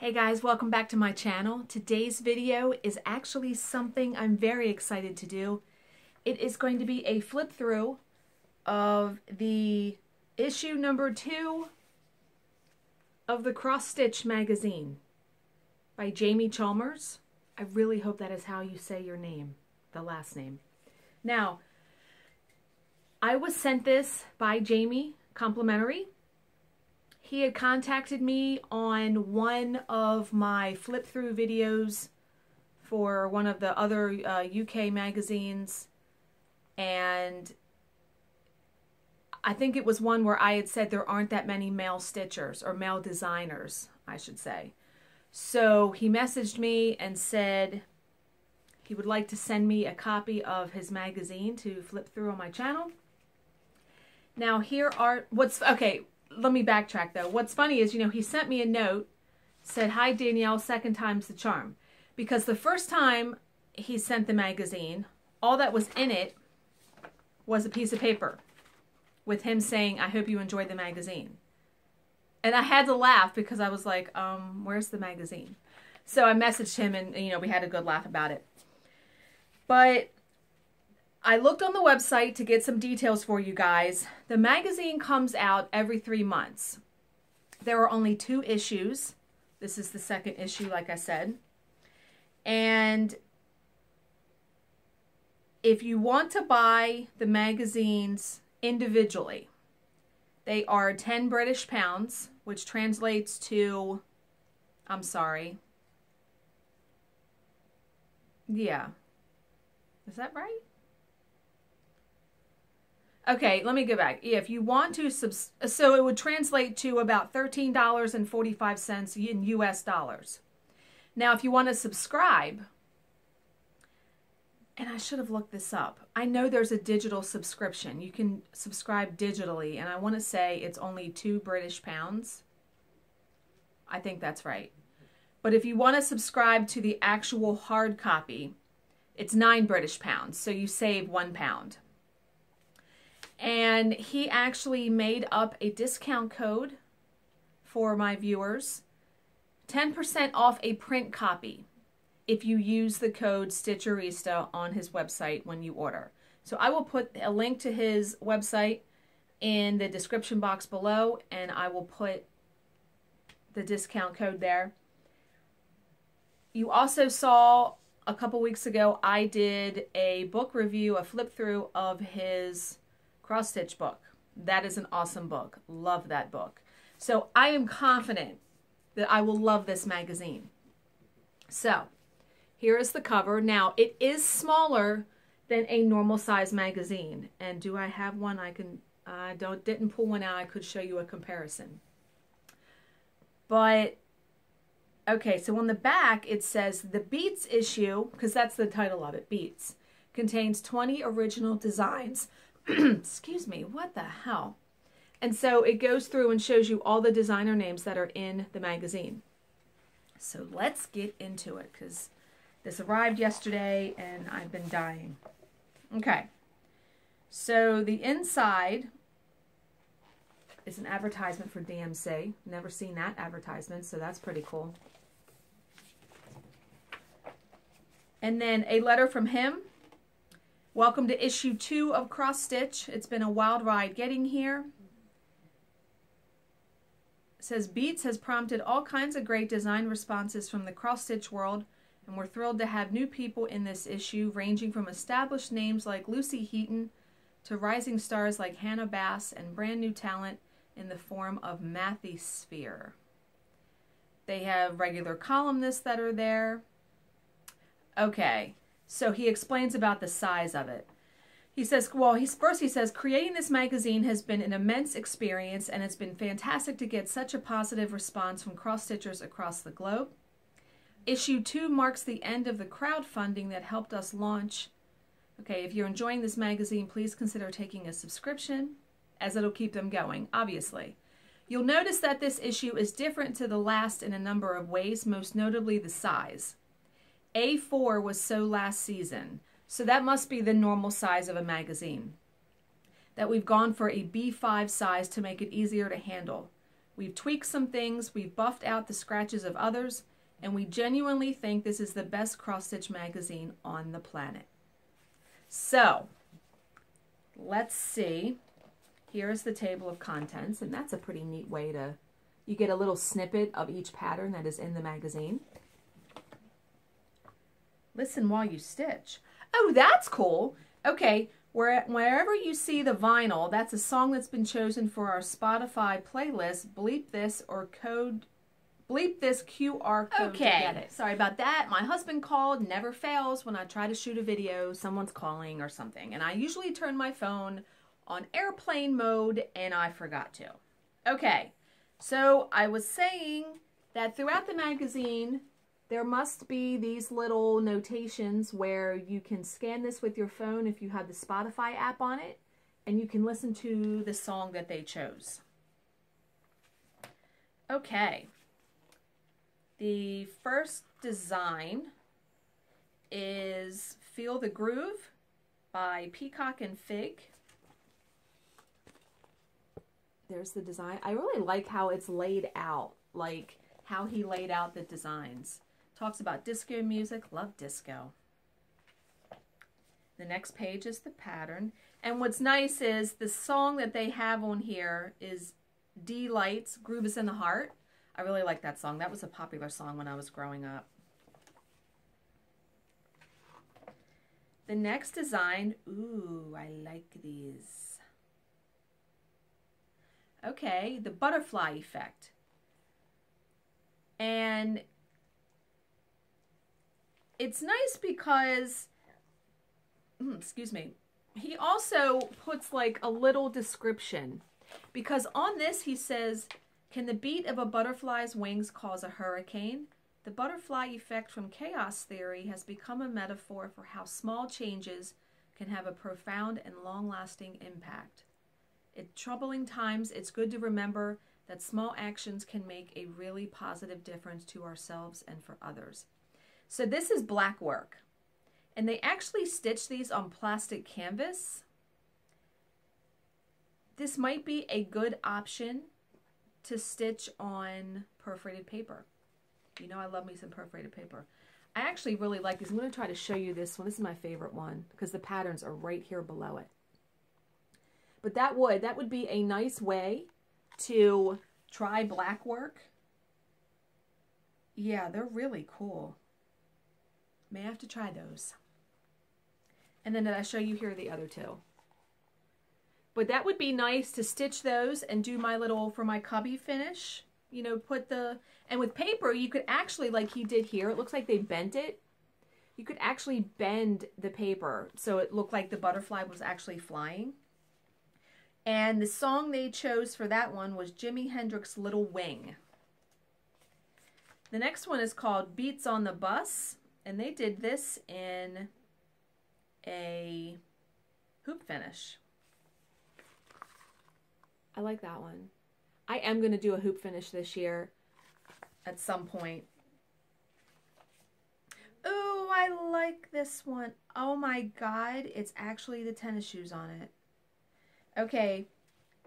Hey guys, welcome back to my channel. Today's video is actually something I'm very excited to do. It is going to be a flip through of the issue number 2 of the Cross-Stitch magazine by Jamie Chalmers. I really hope that is how you say your name, the last name. Now, I was sent this by Jamie, complimentary. He had contacted me on one of my flip through videos for one of the other UK magazines, and I think it was one where I had said there aren't that many male stitchers, or male designers, I should say. So he messaged me and said he would like to send me a copy of his magazine to flip through on my channel. Now here are, okay, let me backtrack though. What's funny is, he sent me a note, said, "Hi Danielle, second time's the charm." Because the first time he sent the magazine, all that was in it was a piece of paper with him saying, "I hope you enjoyed the magazine." And I had to laugh because I was like, where's the magazine? So I messaged him and, we had a good laugh about it. But I looked on the website to get some details for you guys. The magazine comes out every 3 months. There are only 2 issues. This is the second issue, like I said. And if you want to buy the magazines individually, they are 10 British pounds, which translates to, I'm sorry. Yeah. Is that right? Okay, let me go back. If you want to, so it would translate to about $13.45 in US dollars. Now, if you want to subscribe, and I should have looked this up. I know there's a digital subscription. You can subscribe digitally, and I want to say it's only 2 British pounds. I think that's right. But if you want to subscribe to the actual hard copy, it's 9 British pounds, so you save £1. And he actually made up a discount code for my viewers. 10% off a print copy if you use the code Stitcherista on his website when you order. So I will put a link to his website in the description box below, and I will put the discount code there. You also saw a couple weeks ago I did a book review, a flip through of his Cross-Stitch book. That is an awesome book. Love that book. So I am confident that I will love this magazine. So here is the cover. Now it is smaller than a normal size magazine. And do I have one I can, didn't pull one out. I could show you a comparison. But okay, so on the back it says the Beats issue, because that's the title of it, Beats, contains 20 original designs. Excuse me, what the hell? And so it goes through and shows you all the designer names that are in the magazine. So let's get into it, because this arrived yesterday and I've been dying. Okay, so the inside is an advertisement for DMC. Never seen that advertisement, so that's pretty cool. And then a letter from him. Welcome to issue 2 of Cross-Stitch. It's been a wild ride getting here. It says, Beats has prompted all kinds of great design responses from the Cross-Stitch world, and we're thrilled to have new people in this issue, ranging from established names like Lucy Heaton to rising stars like Hannah Bass and brand new talent in the form of Matthew Sphere. They have regular columnists that are there. Okay. So he explains about the size of it. He says, well, first he says, creating this magazine has been an immense experience, and it's been fantastic to get such a positive response from cross-stitchers across the globe. Issue 2 marks the end of the crowdfunding that helped us launch. Okay, if you're enjoying this magazine, please consider taking a subscription, as it'll keep them going, obviously. You'll notice that this issue is different to the last in a number of ways, most notably the size. A4 was so last season, so that must be the normal size of a magazine. That we've gone for a B5 size to make it easier to handle. We've tweaked some things, we've buffed out the scratches of others, and we genuinely think this is the best cross-stitch magazine on the planet. So, let's see. Here's the table of contents, and that's a pretty neat way to, you get a little snippet of each pattern that is in the magazine. Listen while you stitch. Oh, that's cool. Okay, wherever you see the vinyl, that's a song that's been chosen for our Spotify playlist. Bleep this or bleep this QR code to get it. Sorry about that. My husband called. Never fails when I try to shoot a video. Someone's calling or something. And I usually turn my phone on airplane mode, and I forgot to. Okay, so I was saying that throughout the magazine, there must be these little notations where you can scan this with your phone if you have the Spotify app on it, and you can listen to the song that they chose. Okay. The first design is Feel the Groove by Peacock and Fig. There's the design. I really like how it's laid out, like how he laid out the designs. Talks about disco music. Love disco. The next page is the pattern. And what's nice is the song that they have on here is D Light's Groove is in the Heart. I really like that song. That was a popular song when I was growing up. The next design, ooh, I like these. Okay, the butterfly effect. And it's nice because, excuse me, he also puts like a little description. Because on this he says, can the beat of a butterfly's wings cause a hurricane? The butterfly effect from chaos theory has become a metaphor for how small changes can have a profound and long-lasting impact. In troubling times, it's good to remember that small actions can make a really positive difference to ourselves and for others. So this is black work, and they actually stitch these on plastic canvas. This might be a good option to stitch on perforated paper. You know I love me some perforated paper. I actually really like these. I'm going to try to show you this one. This is my favorite one because the patterns are right here below it. But that would be a nice way to try black work. Yeah, they're really cool. May have to try those. And then did I show you here the other two? But that would be nice to stitch those and do my little, for my cubby finish, you know, put the, and with paper, you could actually, like he did here, it looks like they bent it. You could actually bend the paper so it looked like the butterfly was actually flying. And the song they chose for that one was Jimi Hendrix's Little Wing. The next one is called Beats on the Bus, and they did this in a hoop finish. I like that one. I am going to do a hoop finish this year at some point. Oh, I like this one. Oh my God, it's actually the tennis shoes on it. Okay,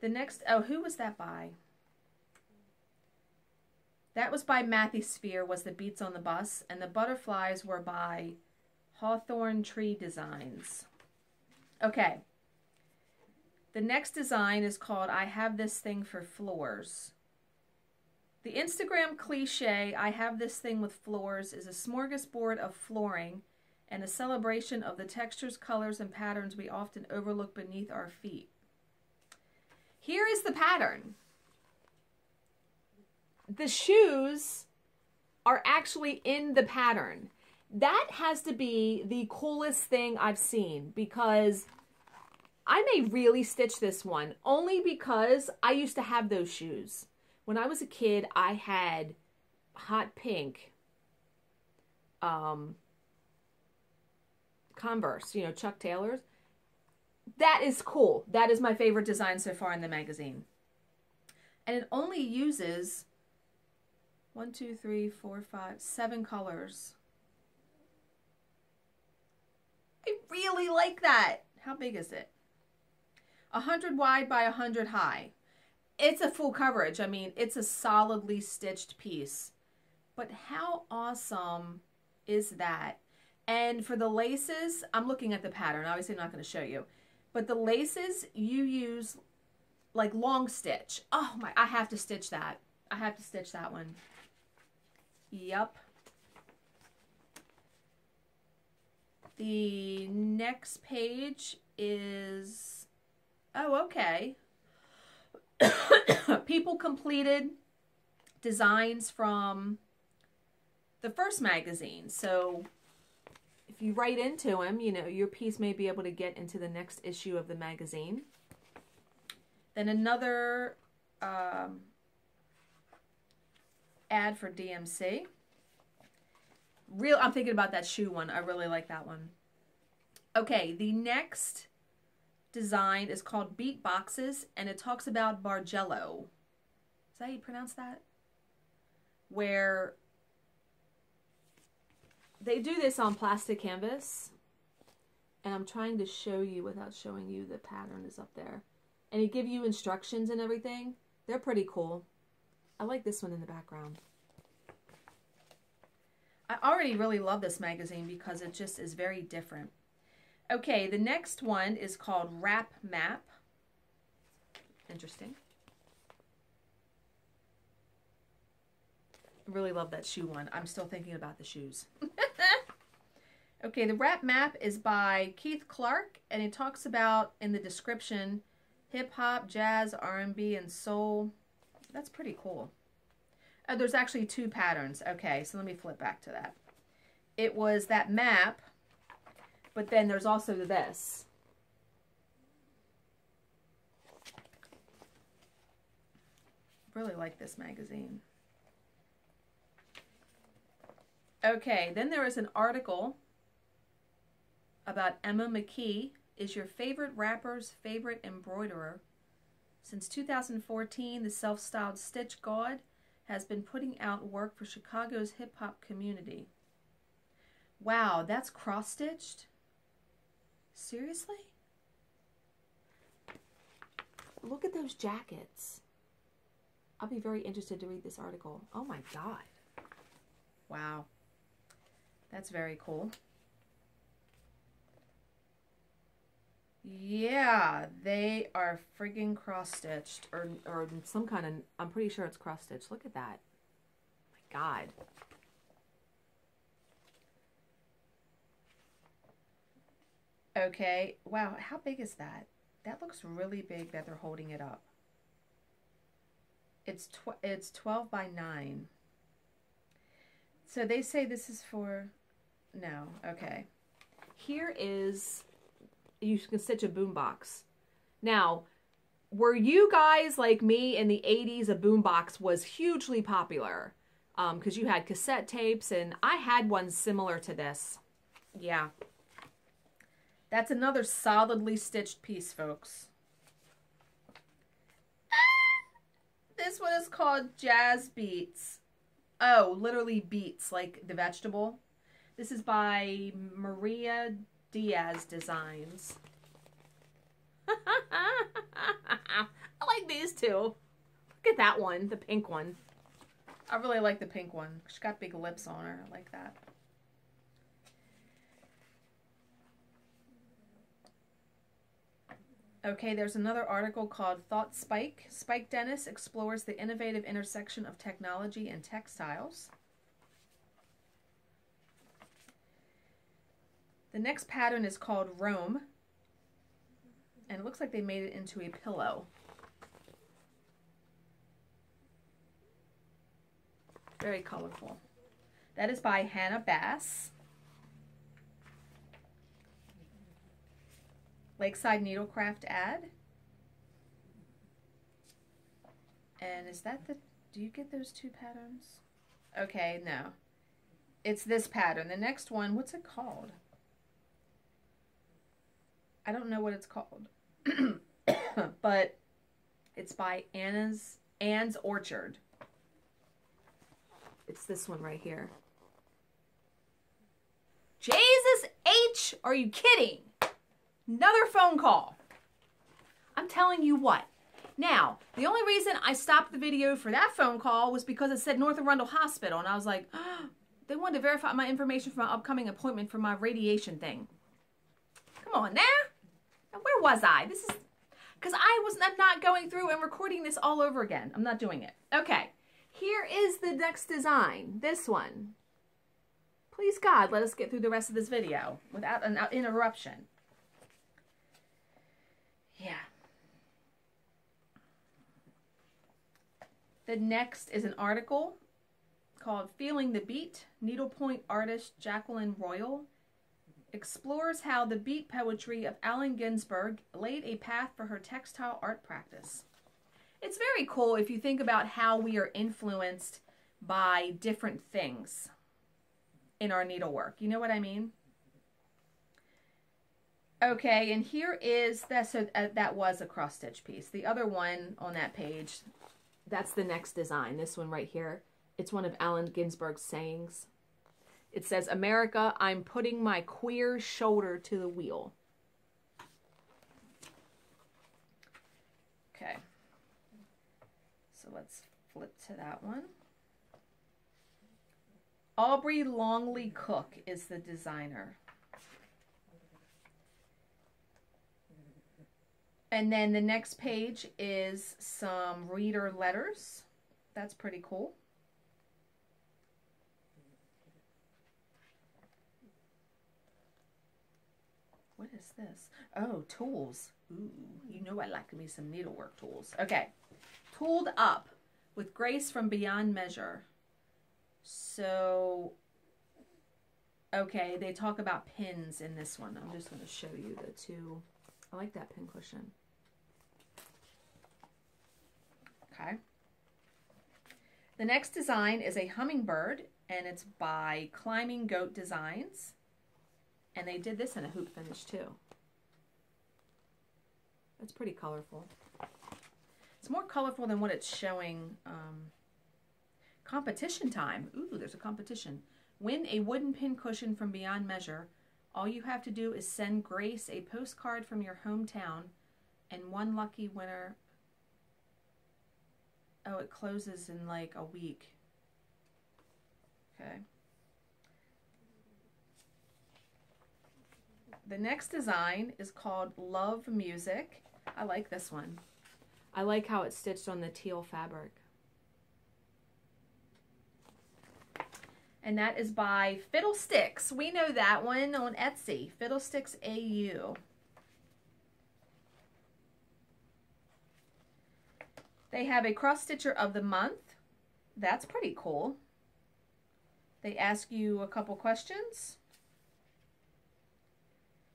the next, oh, who was that by? That was by Matthew Sphere, was the Beats on the Bus, and the butterflies were by Hawthorne Tree Designs. Okay. The next design is called I Have This Thing for Floors. The Instagram cliche, I have this thing with floors, is a smorgasbord of flooring and a celebration of the textures, colors, and patterns we often overlook beneath our feet. Here is the pattern. The shoes are actually in the pattern. That has to be the coolest thing I've seen because I may really stitch this one only because I used to have those shoes. When I was a kid, I had hot pink Converse, you know, Chuck Taylor's. That is cool. That is my favorite design so far in the magazine. And it only uses 1, 2, 3, 4, 5, 7 colors. I really like that. How big is it? 100 wide by 100 high. it's a full coverage. I mean, it's a solidly stitched piece. But how awesome is that? And for the laces, I'm looking at the pattern. Obviously, I'm not going to show you. But the laces, you use like long stitch. Oh my, I have to stitch that. I have to stitch that one. Yep. The next page is, oh, okay. People completed designs from the first magazine. So if you write into him, you know, your piece may be able to get into the next issue of the magazine. Then another ad for DMC. I'm thinking about that shoe one. I really like that one. Okay, the next design is called Beat Boxes, and it talks about Bargello. Is that how you pronounce that? Where they do this on plastic canvas, and I'm trying to show you without showing you the pattern is up there. And they give you instructions and everything. They're pretty cool. I like this one in the background. I already really love this magazine because it just is very different. Okay, the next one is called Wrap Map. Interesting. I really love that shoe one. I'm still thinking about the shoes. Okay, the Wrap Map is by Keith Clark, and it talks about, in the description, hip-hop, jazz, R&B, and soul. That's pretty cool. Oh, there's actually two patterns. Okay, so let me flip back to that. It was that map, but then there's also this. Really like this magazine. Okay, then there is an article about Emma McKee, is your favorite rapper's favorite embroiderer. Since 2014, the self-styled Stitch God has been putting out work for Chicago's hip-hop community. Wow, that's cross-stitched? Seriously? Look at those jackets. I'll be very interested to read this article. Oh my God. Wow. That's very cool. Yeah, they are friggin' cross-stitched, or some kind of, I'm pretty sure it's cross-stitched. Look at that. My God. Okay, wow, how big is that? That looks really big that they're holding it up. It's 12 by 9. So they say this is for, no, okay. Here is, you can stitch a boombox. Now, were you guys like me in the 80s? A boombox was hugely popular because you had cassette tapes, and I had one similar to this. Yeah. That's another solidly stitched piece, folks. This one is called Jazz Beats. Oh, literally beets, like the vegetable. This is by Maria Diaz Designs. I like these two. Look at that one, the pink one. I really like the pink one. She's got big lips on her. I like that. Okay, there's another article called Thought Spike. Spike Dennis explores the innovative intersection of technology and textiles. The next pattern is called Rome, and it looks like they made it into a pillow. Very colorful. That is by Hannah Bass. Lakeside Needlecraft ad. And is that the, do you get those two patterns? Okay, no. It's this pattern. The next one, what's it called? I don't know what it's called. But it's by Anne's Orchard. It's this one right here. Jesus H, are you kidding? Another phone call. I'm telling you what, Now, the only reason I stopped the video for that phone call was because it said North Arundel Hospital, and I was like, oh, they wanted to verify my information for my upcoming appointment for my radiation thing. Come on now. Now where was I? This is because I'm not going through and recording this all over again. I'm not doing it. Okay, here is the next design. This one. Please God, let us get through the rest of this video without an interruption. Yeah. The next is an article called Feeling the Beat. Needlepoint artist Jacqueline Royal explores how the beat poetry of Allen Ginsberg laid a path for her textile art practice. It's very cool if you think about how we are influenced by different things in our needlework. You know what I mean? Okay, and here is that. So that was a cross stitch piece. The other one on that page, that's the next design. This one right here. It's one of Allen Ginsberg's sayings. It says, "America, I'm putting my queer shoulder to the wheel." Okay. So let's flip to that one. Aubrey Longley Cook is the designer. And then the next page is some reader letters. That's pretty cool. What is this? Oh, tools. Ooh, you know I like me some needlework tools. Okay. Tooled Up with Grace from Beyond Measure. So, okay, they talk about pins in this one. I'm just going to show you the two. I like that pin cushion. Okay. The next design is a hummingbird, and it's by Climbing Goat Designs. And they did this in a hoop finish too. That's pretty colorful. It's more colorful than what it's showing. Competition time. Ooh, there's a competition. Win a wooden pin cushion from Beyond Measure. All you have to do is send Grace a postcard from your hometown, and one lucky winner. Oh, it closes in like a week. Okay. The next design is called Love Music. I like this one. I like how it's stitched on the teal fabric. And that is by Fiddlesticks. We know that one on Etsy. Fiddlesticks AU. They have a cross stitcher of the month. That's pretty cool. They ask you a couple questions.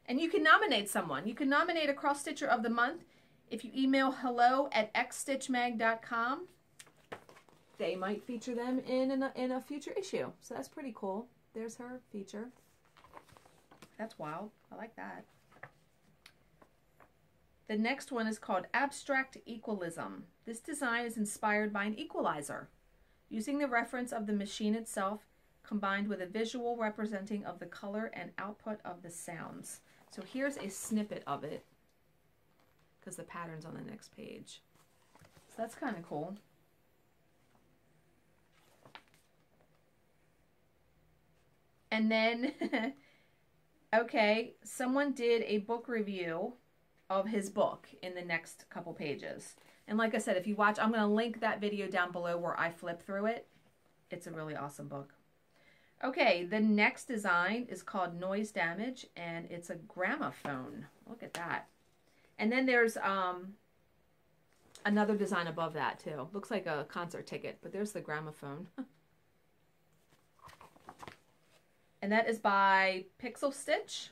And you can nominate someone. You can nominate a cross stitcher of the month if you email hello@xstitchmag.com. They might feature them in a future issue. So that's pretty cool. There's her feature. That's wild. I like that. The next one is called Abstract Equalism. This design is inspired by an equalizer, using the reference of the machine itself combined with a visual representing of the color and output of the sounds. So here's a snippet of it because the pattern's on the next page. So that's kind of cool. And then, okay, someone did a book review of his book in the next couple pages. And like I said, if you watch, I'm going to link that video down below where I flip through it. It's a really awesome book. Okay, the next design is called Noise Damage, and it's a gramophone. Look at that. And then there's another design above that too. Looks like a concert ticket, but there's the gramophone. And that is by Pixel Stitch.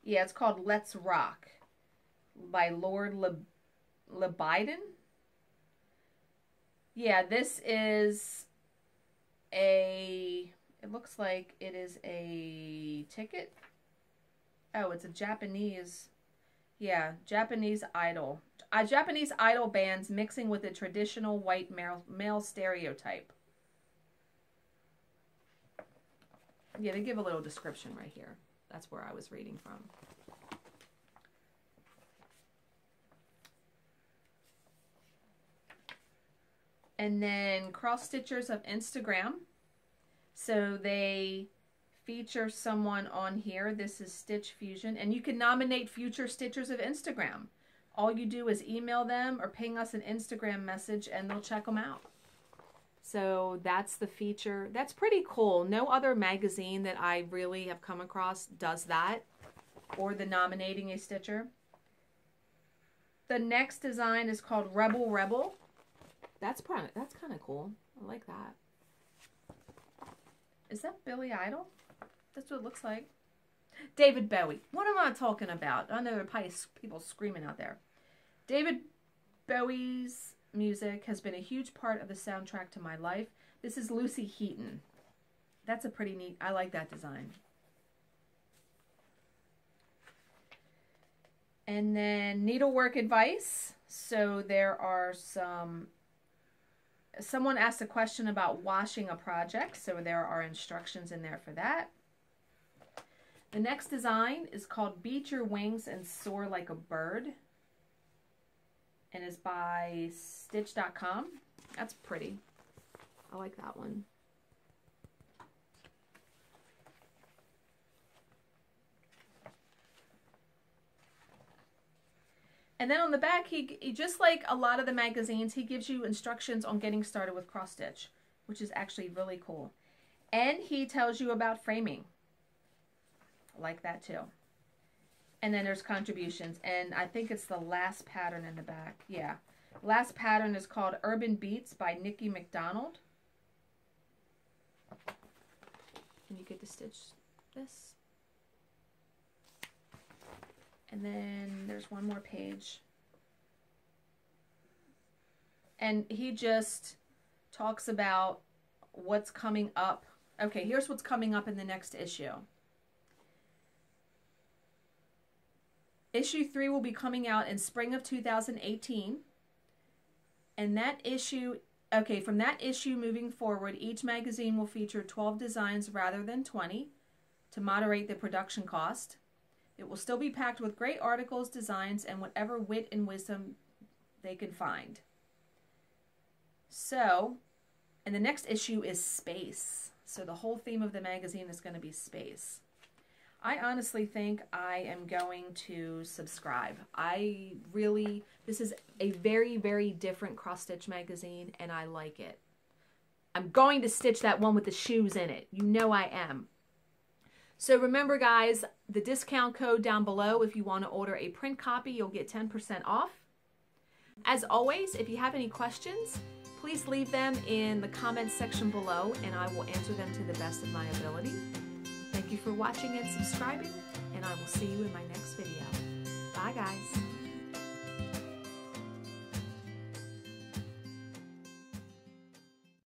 Yeah, it's called Let's Rock by Lord Lebiden. Yeah, this is it looks like it is a ticket. Oh, it's a Japanese, yeah, Japanese idol. Japanese idol bands mixing with a traditional white male stereotype. Yeah, they give a little description right here. That's where I was reading from. And then Cross Stitchers of Instagram. So they feature someone on here. This is Stitch Fusion. And you can nominate future Stitchers of Instagram. All you do is email them or ping us an Instagram message and they'll check them out. So that's the feature. That's pretty cool. No other magazine that I really have come across does that, or the nominating a stitcher. The next design is called Rebel Rebel. That's kind of cool. I like that. Is that Billy Idol? That's what it looks like. David Bowie. What am I talking about? I know there are probably people screaming out there. David Bowie's music has been a huge part of the soundtrack to my life. This is Lucy Heaton. That's a pretty neat, I like that design. And then needlework advice. So there are someone asked a question about washing a project. So there are instructions in there for that. The next design is called Beat Your Wings and Soar Like a Bird, and is by Stitch.com. That's pretty. I like that one. And then on the back, he just like a lot of the magazines, he gives you instructions on getting started with cross stitch, which is actually really cool. And he tells you about framing. I like that too. And then there's contributions, and I think it's the last pattern in the back. Yeah. Last pattern is called Urban Beats by Nikki McDonald. And you get to stitch this. And then there's one more page. And he just talks about what's coming up. Okay, here's what's coming up in the next issue. Issue 3 will be coming out in spring of 2018. And that issue, okay, from that issue moving forward, each magazine will feature 12 designs rather than 20 to moderate the production cost. It will still be packed with great articles, designs, and whatever wit and wisdom they can find. So, and the next issue is space. So the whole theme of the magazine is going to be space. I honestly think I am going to subscribe. This is a very, very different cross-stitch magazine, and I like it. I'm going to stitch that one with the shoes in it. You know I am. So remember, guys, the discount code down below, if you want to order a print copy, you'll get 10% off. As always, if you have any questions, please leave them in the comments section below, and I will answer them to the best of my ability. Thank you for watching and subscribing, and I will see you in my next video. Bye, guys.